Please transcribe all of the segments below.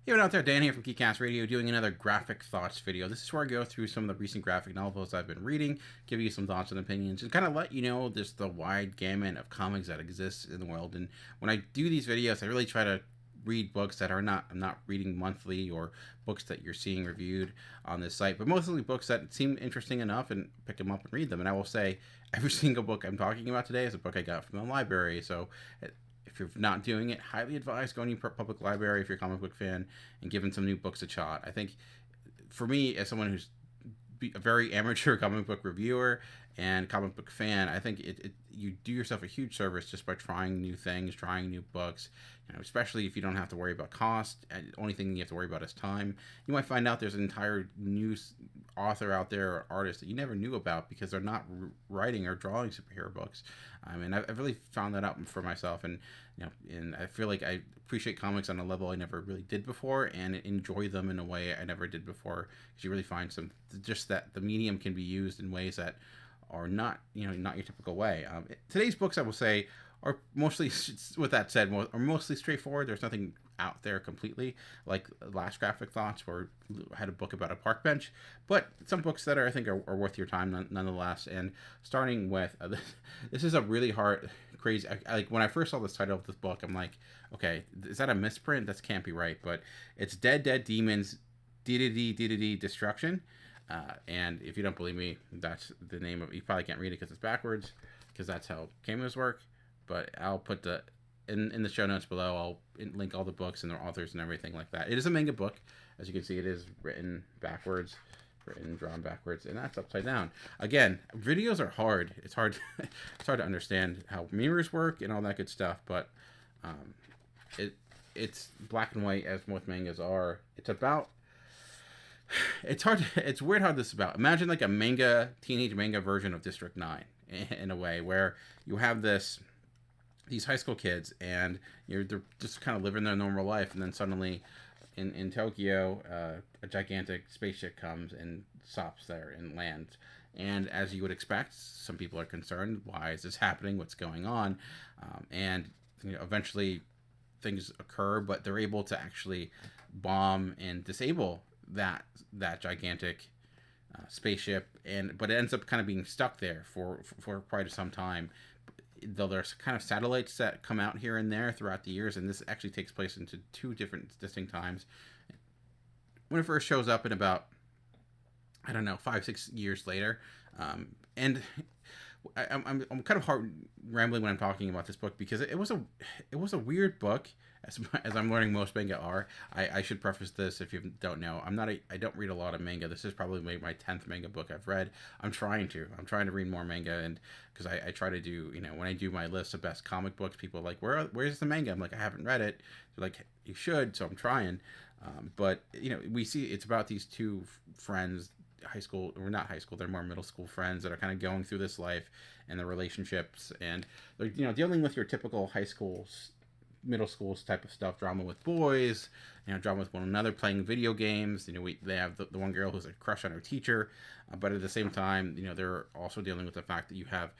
Hey, what out there? Dan here from Geekcast Radio doing another graphic thoughts video. This is where I go through some of the recent graphic novels I've been reading, give you some thoughts and opinions, and kind of let you know just the wide gamut of comics that exists in the world. And when I do these videos, I really try to read books that are not, I'm not reading monthly, or books that you're seeing reviewed on this site, but mostly books that seem interesting enough and pick them up and read them. And I will say every single book I'm talking about today is a book I got from the library. So if you're not doing it, highly advise going to your public library if you're a comic book fan and giving some new books a shot. I think for me, as someone who's a very amateur comic book reviewer and comic book fan, I think you do yourself a huge service just by trying new things, trying new books. Especially if you don't have to worry about cost. The only thing you have to worry about is time. You might find out there's an entire new author out there or artist that you never knew about because they're not writing or drawing superhero books. I mean, I've really found that out for myself, and and I feel like I appreciate comics on a level I never really did before, and enjoy them in a way I never did before. Because you really find just that the medium can be used in ways that are not not your typical way. Today's books, I will say, are mostly, with that said, are mostly straightforward. There's nothing out there completely like last graphic thoughts, where I had a book about a park bench, but some books that I think are worth your time nonetheless. And starting with this is a really hard, crazy. Like when I first saw this title of this book, I'm like, okay, is that a misprint? That can't be right. But it's Dead Demons, Dededede Destruction. And if you don't believe me, that's the name of it. You probably can't read it because it's backwards, because that's how cameos work. But I'll put in the show notes below. I'll link all the books and their authors and everything like that. It is a manga book, as you can see. It is written backwards, drawn backwards, and that's upside down. Again, videos are hard. It's hard. It's hard to understand how mirrors work and all that good stuff. But it's black and white, as most mangas are. It's about. It's hard. It's weird how this is about. Imagine like a teenage manga version of District 9 in a way, where you have these high school kids, and they're just kind of living their normal life, and then suddenly in Tokyo, a gigantic spaceship comes and stops there and lands. And as you would expect, some people are concerned, why is this happening, what's going on? And eventually things occur, but they're able to actually bomb and disable that gigantic spaceship, but it ends up kind of being stuck there for quite some time. Though there's kind of satellites that come out here and there throughout the years, and this actually takes place into two different distinct times. When it first shows up in about, I don't know, 5-6 years later, and I'm kind of hard rambling when I'm talking about this book, because it was a weird book, as I'm learning most manga are. I should preface this, if you don't know, I don't read a lot of manga. This is probably my 10th manga book I've read. I'm trying to read more manga, and because I try to do, when I do my list of best comic books, people are like, where's the manga? I'm like, I haven't read it. They're like, you should. So I'm trying. But we see it's about these two friends, high school, or not high school, they're more middle school friends, that are kind of going through this life and their relationships, and they're dealing with your typical high school, middle school type of stuff, drama with boys, drama with one another, playing video games. They have the one girl who's a crush on her teacher, but at the same time, they're also dealing with the fact that you have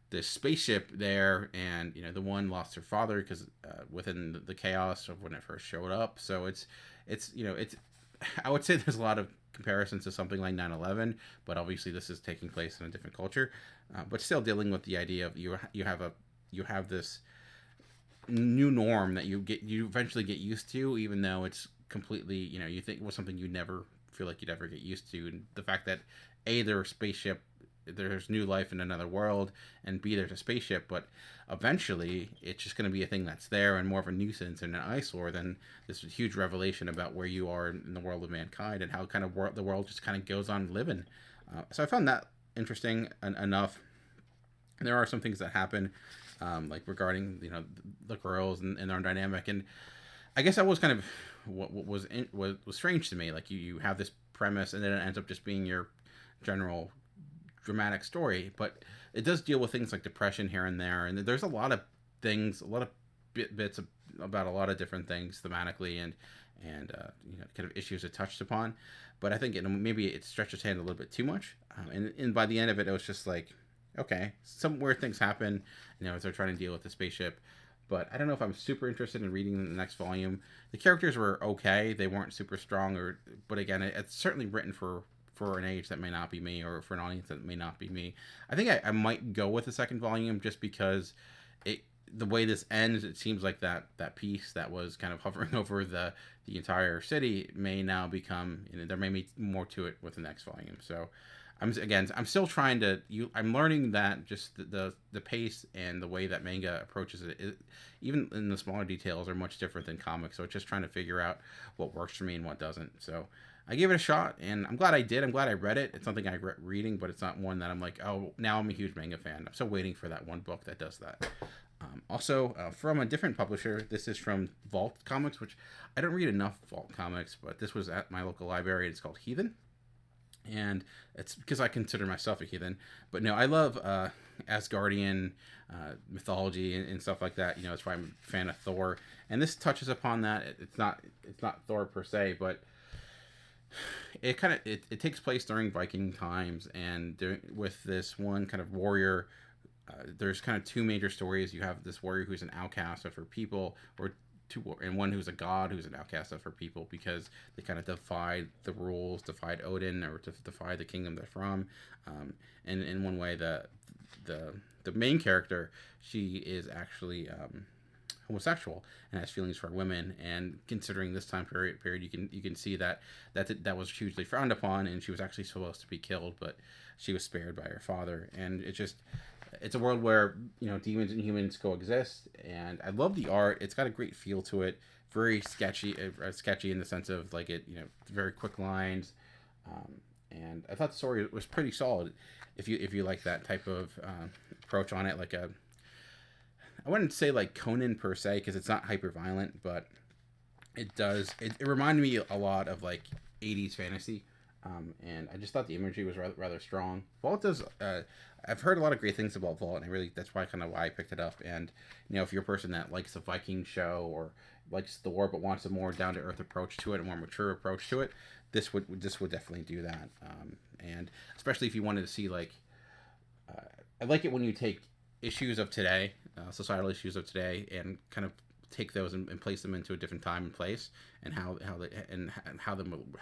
this spaceship there, and the one lost her father because within the chaos of when it first showed up. So it's I would say there's a lot of comparisons to something like 9/11, but obviously this is taking place in a different culture, but still dealing with the idea of you have this new norm that you eventually get used to, even though it's completely you think it was something you never feel like you'd ever get used to. And the fact that there's new life in another world, and B, there's a spaceship, but eventually it's just going to be a thing that's there and more of a nuisance and an eyesore than this huge revelation about where you are in the world of mankind, and how kind of the world just kind of goes on living. So I found that interesting enough. And there are some things that happen, like regarding the girls and their dynamic, and I guess that was kind of what was strange to me. Like you have this premise, and then it ends up just being your general dramatic story, but it does deal with things like depression here and there, and there's a lot of things, a lot of bits about a lot of different things thematically, and kind of issues it touched upon. But I think maybe it stretched its hand a little bit too much, and by the end of it, it was just like, okay, some weird things happen, as they're trying to deal with the spaceship, but I don't know if I'm super interested in reading the next volume. The characters were okay; they weren't super strong, but again, it's certainly written for an age that may not be me, or for an audience that may not be me. I think I might go with the second volume just because it the way this ends, it seems like that piece that was kind of hovering over the entire city may now become, there may be more to it with the next volume. So I'm still trying to I'm learning that just the pace and the way that manga approaches it, even in the smaller details, are much different than comics. So it's just trying to figure out what works for me and what doesn't. So I gave it a shot, and I'm glad I did. I'm glad I read it. It's something I regret reading, but it's not one that I'm like, oh, now I'm a huge manga fan. I'm still waiting for that one book that does that. Also, from a different publisher, this is from Vault Comics, which I don't read enough Vault Comics, but this was at my local library. It's called Heathen, and it's because I consider myself a heathen. But no, I love Asgardian mythology and stuff like that. That's why I'm a fan of Thor, and this touches upon that. It's not Thor per se, but it takes place during Viking times, and with this one kind of warrior. There's kind of two major stories. You have this warrior who's an outcast of her people, and one who's a god who's an outcast of her people because they kind of defied the rules, defied Odin, or defied the kingdom they're from. And in one way, the main character, she is actually homosexual and has feelings for women. And considering this time period, you can see that was hugely frowned upon, and she was actually supposed to be killed, but she was spared by her father. And it's a world where demons and humans coexist, and I love the art. It's got a great feel to it. Very sketchy in the sense of like very quick lines, and I thought the story was pretty solid. If you like that type of approach on it, I wouldn't say like Conan per se because it's not hyper violent, but it reminded me a lot of like 80s fantasy. And I just thought the imagery was rather strong. Vault does. I've heard a lot of great things about Vault, and that's why I picked it up. And if you're a person that likes a Viking show or likes Thor but wants a more down to earth approach to it, a more mature approach to it, this would definitely do that. And especially if you wanted to see I like it when you take issues of today, societal issues of today, and kind of take those and place them into a different time and place, and how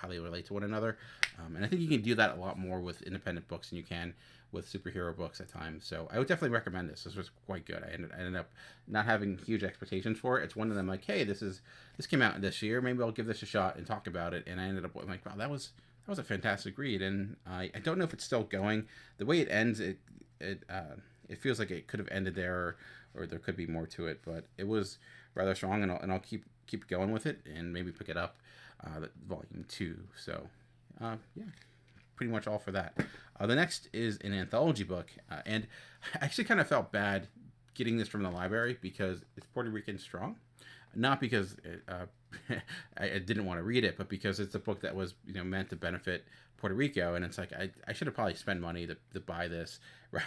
they relate to one another. And I think you can do that a lot more with independent books than you can with superhero books at times. So I would definitely recommend this. This was quite good. I ended up not having huge expectations for it. It's one of them like, hey, this came out this year. Maybe I'll give this a shot and talk about it. And I ended up like, wow, that was a fantastic read. And I don't know if it's still going. The way it ends, it feels like it could have ended there, or there could be more to it. But it was rather strong, and I'll keep going with it and maybe pick it up, volume 2. So yeah, pretty much all for that. The next is an anthology book, and I actually kind of felt bad getting this from the library because it's Puerto Rico Strong, not because I didn't want to read it, but because it's a book that was meant to benefit Puerto Rico, and it's like I should have probably spent money to buy this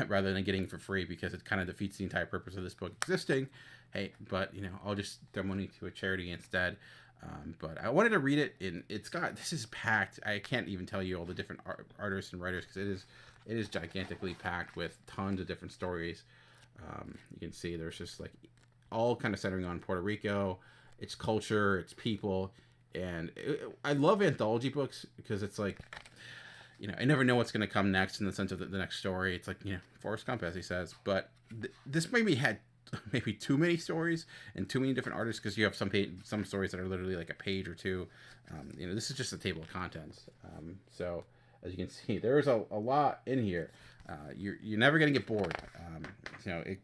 rather than getting it for free, because it kind of defeats the entire purpose of this book existing. Hey, but I'll just throw money to a charity instead. But I wanted to read it, and this is packed. I can't even tell you all the different artists and writers, because it is gigantically packed with tons of different stories. You can see there's just all kind of centering on Puerto Rico, its culture, its people, and I love anthology books because it's like, I never know what's going to come next in the sense of the next story. It's like, Forrest Gump, as he says. But this maybe had too many stories and too many different artists, because you have some stories that are literally like a page or two. This is just a table of contents. So as you can see, there's a lot in here. You're never going to get bored.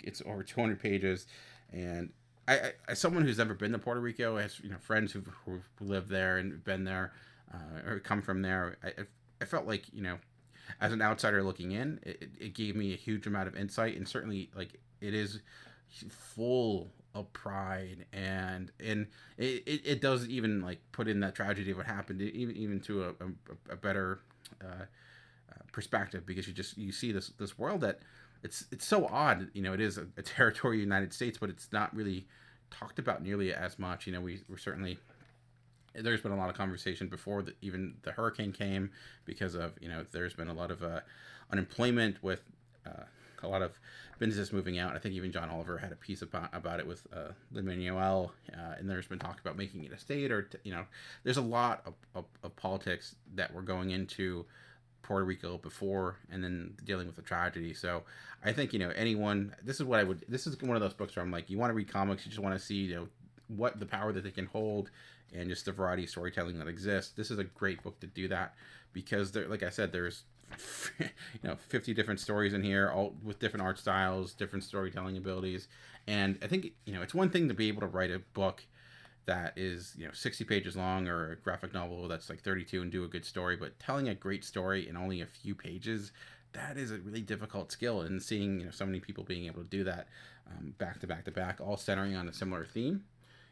It's over 200 pages, and I as someone who's never been to Puerto Rico, has friends who live there and been there, or come from there, I felt like as an outsider looking in, it gave me a huge amount of insight, and certainly it is full of pride, and it does even put in that tragedy of what happened even to a better perspective, because you see this world that it's so odd. It is a territory of the United States, but it's not really talked about nearly as much. We're certainly, there's been a lot of conversation before even the hurricane came, because of there's been a lot of unemployment with a lot of businesses moving out. I think even John Oliver had a piece about it with Lin-Manuel, and there's been talk about making it a state, or there's a lot of politics that we're going into Puerto Rico before, and then dealing with the tragedy. So I think anyone. This is what I would. This is one of those books where I'm like, you want to read comics, you just want to see what the power that they can hold, and just the variety of storytelling that exists. This is a great book to do that, because there, like I said, there's 50 different stories in here, all with different art styles, different storytelling abilities. And I think it's one thing to be able to write a book that is 60 pages long, or a graphic novel that's like 32, and do a good story, but telling a great story in only a few pages, that is a really difficult skill. And seeing so many people being able to do that back to back to back, all centering on a similar theme.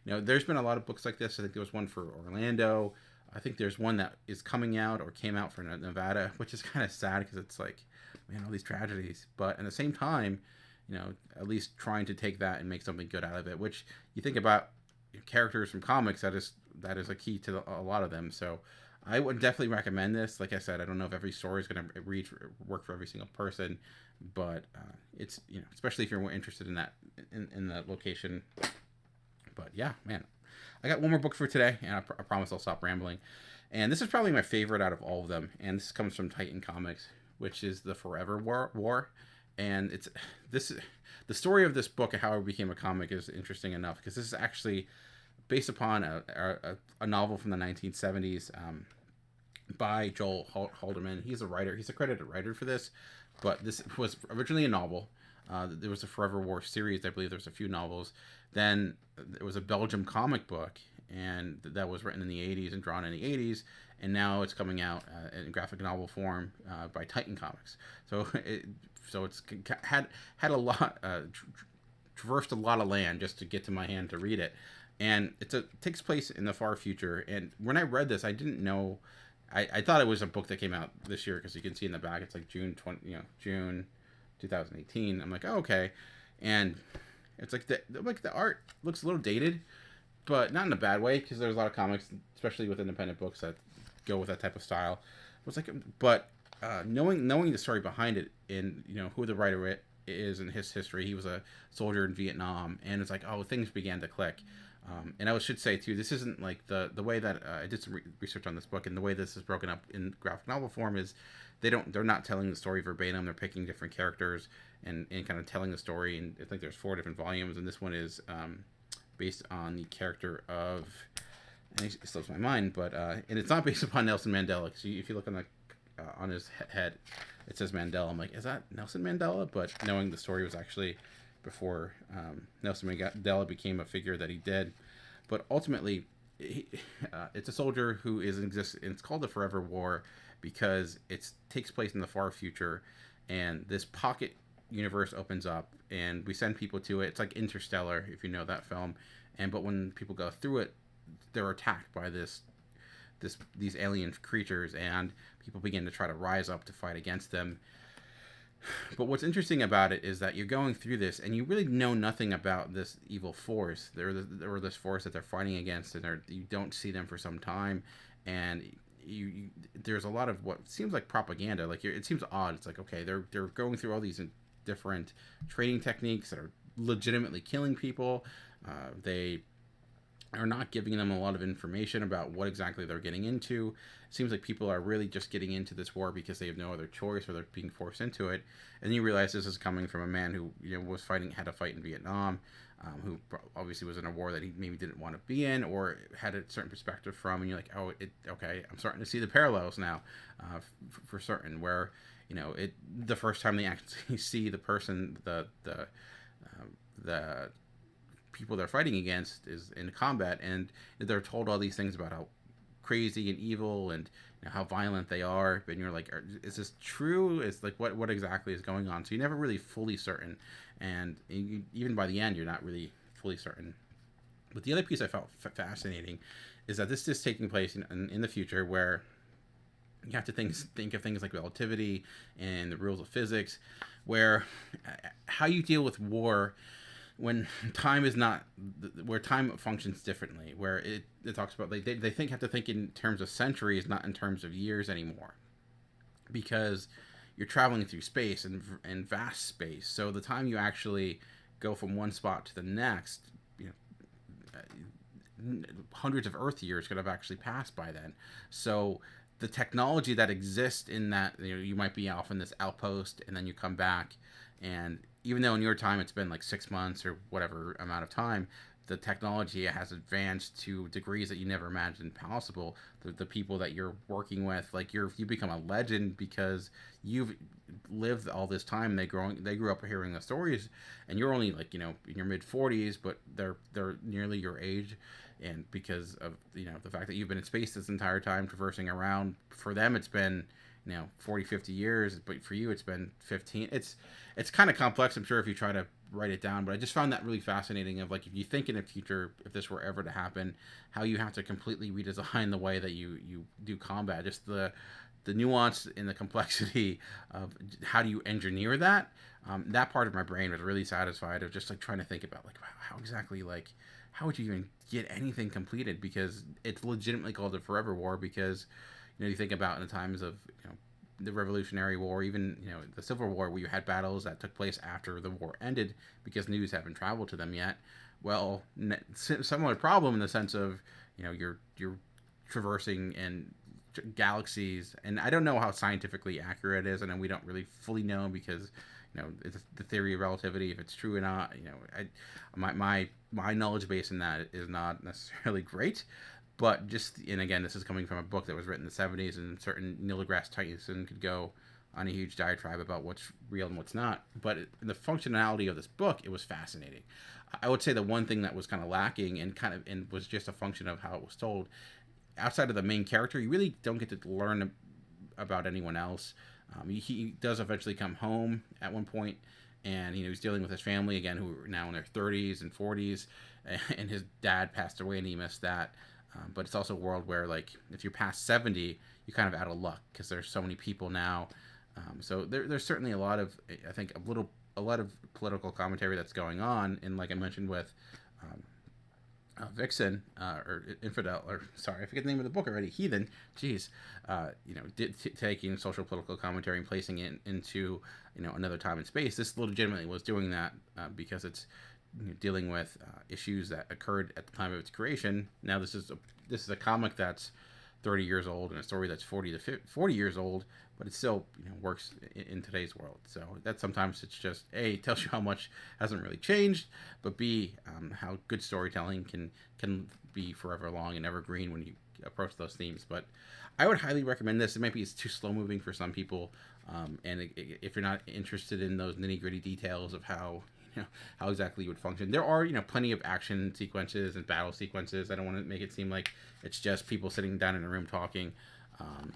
There's been a lot of books like this. I think there was one for Orlando. I think there's one that is coming out or came out for Nevada, which is kind of sad, because it's like, man, all these tragedies. But at the same time, at least trying to take that and make something good out of it, which you think about characters from comics, that is a key to a lot of them. So I would definitely recommend this. Like I said, I don't know if every story is going to work for every single person, but it's especially if you're more interested in that in that location. But yeah, man, I got one more book for today, and I promise I'll stop rambling. And this is probably my favorite out of all of them, and this comes from Titan Comics, which is the Forever War. And the story of this book and how it became a comic is interesting enough, because this is actually based upon a novel from the 1970s by Joel Haldeman. He's a writer. He's a credited writer for this, but this was originally a novel. There was a Forever War series. I believe there's a few novels. Then there was a Belgium comic book, and that was written in the 80s and drawn in the 80s. And now it's coming out in graphic novel form by Titan Comics. So it's had a lot, traversed a lot of land just to get to my hand to read it. And it takes place in the far future. And when I read this, I didn't know. I thought it was a book that came out this year, because you can see in the back it's like June 2018. I'm like, oh, okay. And it's like the art looks a little dated, but not in a bad way, because there's a lot of comics, especially with independent books, that go with that type of style. It was like, but knowing the story behind it, and who the writer is and his history. He was a soldier in Vietnam, and it's like, oh, things began to click. And I should say too, this isn't like the way that I did some research on this book, and the way this is broken up in graphic novel form is they're not telling the story verbatim. They're picking different characters and kind of telling the story. And I think there's 4 different volumes, and this one is based on the character of, and it slips my mind, but and it's not based upon Nelson Mandela, because if you look on the on his head, it says Mandela. I'm like, is that Nelson Mandela? But knowing the story was actually before Nelson Mandela became a figure that he did. But ultimately, it's a soldier who is in existence. It's called the Forever War because it takes place in the far future, and this pocket universe opens up, and we send people to it. It's like Interstellar, if you know that film. But when people go through it, they're attacked by these alien creatures, and people begin to try to rise up to fight against them. But what's interesting about it is that you're going through this, and you really know nothing about this evil force, or this force that they're fighting against, and you don't see them for some time, and there's a lot of what seems like propaganda. Like, it seems odd. It's like, okay, they're going through all these different training techniques that are legitimately killing people. They are not giving them a lot of information about what exactly they're getting into. It seems like people are really just getting into this war because they have no other choice, or they're being forced into it. And then you realize this is coming from a man who had to fight in Vietnam, who obviously was in a war that he maybe didn't want to be in, or had a certain perspective from. And you're like, oh, okay, I'm starting to see the parallels now, for certain. Where the first time they actually see the person, the people they're fighting against is in combat, and they're told all these things about how crazy and evil and how violent they are. But you're like, is this true? It's like, what exactly is going on? So you're never really fully certain, and even by the end, you're not really fully certain. But the other piece I found fascinating is that this is taking place in the future, where you have to think of things like relativity and the rules of physics, where how you deal with war when time is not, where time functions differently, where it talks about, like, they have to think in terms of centuries, not in terms of years anymore, because you're traveling through space and vast space. So the time you actually go from one spot to the next, you know, hundreds of Earth years could have actually passed by then. So the technology that exists in that, you know, you might be off in this outpost and then you come back, and even though in your time it's been like 6 months or whatever amount of time, the technology has advanced to degrees that you never imagined possible. The people that you're working with, like you become a legend because you've lived all this time. They grew up hearing the stories, and you're only like, you know, in your mid 40s, but they're nearly your age, and because of, you know, the fact that you've been in space this entire time traversing around, for them it's been, you know, 40-50 years, but for you it's been 15. It's kind of complex, I'm sure, if you try to write it down, but I just found that really fascinating, of like, if you think in the future, if this were ever to happen, how you have to completely redesign the way that you do combat, just the nuance and the complexity of how do you engineer that. That part of my brain was really satisfied of just like trying to think about like, how exactly, like, how would you even get anything completed, because it's legitimately called a forever war, because, you know, you think about in the times of, you know, the Revolutionary War, even, you know, the Civil War, where you had battles that took place after the war ended because news haven't traveled to them yet. Well, similar problem in the sense of, you know, you're traversing and galaxies, and I don't know how scientifically accurate it is, and we don't really fully know, because, you know, it's the theory of relativity, if it's true or not. You know, my knowledge base in that is not necessarily great, but just, and again, this is coming from a book that was written in the 70s, and certain Neil deGrasse Tyson could go on a huge diatribe about what's real and what's not. But in the functionality of this book, it was fascinating. I would say the one thing that was kind of lacking, and was just a function of how it was told, outside of the main character, you really don't get to learn about anyone else. He does eventually come home at one point, and, you know, he's dealing with his family again, who are now in their 30s and 40s, and his dad passed away, and he missed that. But it's also a world where, like, if you're past 70, you're kind of out of luck, because there's so many people now. So there's certainly a lot of, I think, a lot of political commentary that's going on, and like I mentioned with um, Vixen, or Infidel, or sorry, I forget the name of the book already. Heathen, jeez, you know, taking social political commentary and placing it into, you know, another time and space. This legitimately was doing that, because it's, you know, dealing with issues that occurred at the time of its creation. Now this is a comic that's 30 years old, and a story that's 40 years old, but it still, you know, works in today's world. So that sometimes it's just A, tells you how much hasn't really changed, but B, how good storytelling can be forever long and evergreen when you approach those themes. But I would highly recommend this. It might be, it's too slow moving for some people, and if you're not interested in those nitty gritty details of how, you know, how exactly you would function. There are, you know, plenty of action sequences and battle sequences. I don't want to make it seem like it's just people sitting down in a room talking.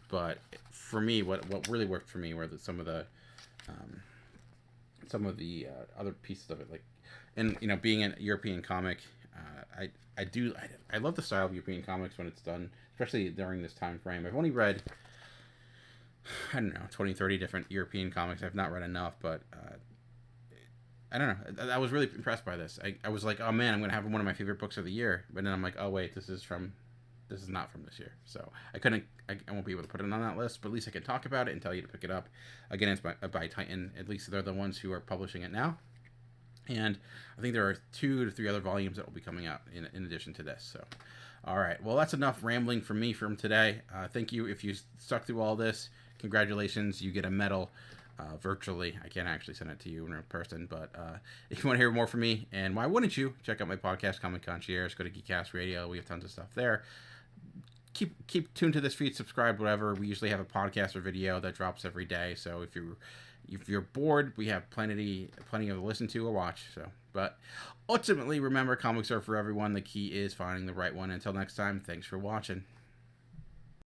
But for me, what really worked for me were some of the other pieces of it, like, and, you know, being a European comic, I love the style of European comics when it's done, especially during this time frame. I've only read, I don't know, 20-30 different European comics. I've not read enough, but I don't know. I was really impressed by this. I was like, oh man, I'm gonna have one of my favorite books of the year. But then I'm like, oh wait, this is not from this year. So I won't be able to put it on that list. But at least I can talk about it and tell you to pick it up. Again, it's by Titan. At least they're the ones who are publishing it now. And I think there are 2 to 3 other volumes that will be coming out in addition to this. So, all right. Well, that's enough rambling from me from today. Thank you if you stuck through all this. Congratulations, you get a medal. Virtually. I can't actually send it to you in person, but if you want to hear more from me, and why wouldn't you, check out my podcast, Comic Concierge. Go to Geekcast Radio. We have tons of stuff there. Keep tuned to this feed, subscribe, whatever. We usually have a podcast or video that drops every day, so if you're bored, we have plenty of listen to or watch. So, but ultimately, remember, comics are for everyone. The key is finding the right one. Until next time, thanks for watching.